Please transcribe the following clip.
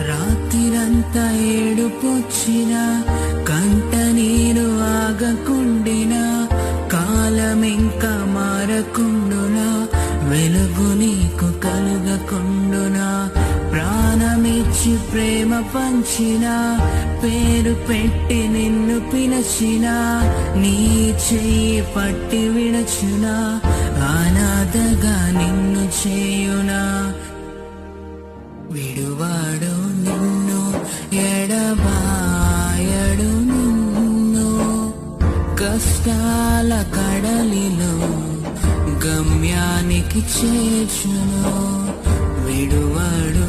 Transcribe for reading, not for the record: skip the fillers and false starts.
రాత్రిరంతా ఏడుపొచ్చిన కంట నీరు ఆగకుండినా కాలమింకా మారకుండునా వెలుగు నీకు కలుగకుండునా ప్రాణమిచ్చి ప్రేమ పంచిన పేరు పెట్టి నిన్ను పిలచిన నీ చెయ్యి పట్టి విడచునా అనాథగా నిన్ను చేయునా విడువాడు నిన్ను ఎడబాయడు నిన్ను కష్టాల కడలిలో గమ్యానికి చేర్చును విడువాడు